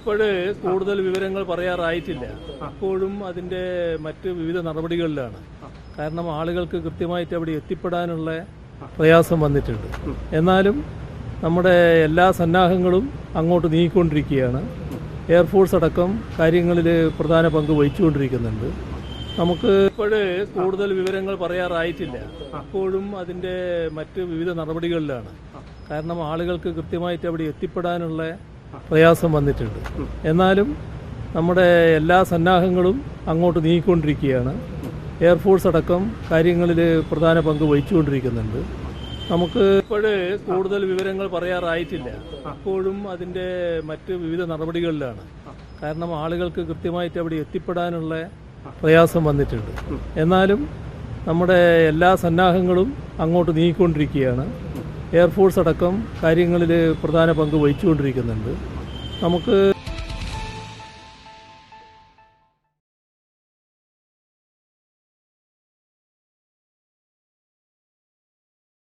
ഇപ്പോഴ് കൂടുതൽ വിവരങ്ങൾ പറയാറായിട്ടില്ല. ഇപ്പോഴും അതിൻ്റെ മറ്റ് വിവിധ നടപടികളിലാണ്. കാരണം ആളുകൾക്ക് കൃത്യമായിട്ട് അവിടെ എത്തിപ്പെടാനുള്ള പ്രയാസം വന്നിട്ടുണ്ട്. എന്നാലും നമ്മുടെ എല്ലാ സന്നാഹങ്ങളും അങ്ങോട്ട് നീങ്ങിക്കൊണ്ടിരിക്കുകയാണ്. എയർഫോഴ്സ് അടക്കം കാര്യങ്ങളിൽ പ്രധാന പങ്ക് വഹിച്ചുകൊണ്ടിരിക്കുന്നുണ്ട്. നമുക്ക് ഇപ്പോഴ് കൂടുതൽ വിവരങ്ങൾ പറയാറായിട്ടില്ല. ഇപ്പോഴും അതിൻ്റെ മറ്റ് വിവിധ നടപടികളിലാണ്. കാരണം ആളുകൾക്ക് കൃത്യമായിട്ട് അവിടെ എത്തിപ്പെടാനുള്ള പ്രയാസം വന്നിട്ടുണ്ട്. എന്നാലും നമ്മുടെ എല്ലാ സന്നാഹങ്ങളും അങ്ങോട്ട് നീങ്ങിക്കൊണ്ടിരിക്കുകയാണ്. എയർഫോഴ്സ് അടക്കം കാര്യങ്ങളിൽ പ്രധാന പങ്ക് വഹിച്ചുകൊണ്ടിരിക്കുന്നുണ്ട്. നമുക്ക് ഇപ്പോഴ് കൂടുതൽ വിവരങ്ങൾ പറയാറായിട്ടില്ല. ഇപ്പോഴും അതിൻ്റെ മറ്റ് വിവിധ നടപടികളിലാണ്. കാരണം ആളുകൾക്ക് കൃത്യമായിട്ട് അവിടെ എത്തിപ്പെടാനുള്ള പ്രയാസം വന്നിട്ടുണ്ട്. എന്നാലും നമ്മുടെ എല്ലാ സന്നാഹങ്ങളും അങ്ങോട്ട് നീങ്ങിക്കൊണ്ടിരിക്കുകയാണ്. എയർഫോഴ്സ് അടക്കം കാര്യങ്ങളിൽ പ്രധാന പങ്ക് വഹിച്ചുകൊണ്ടിരിക്കുന്നുണ്ട്. നമുക്ക്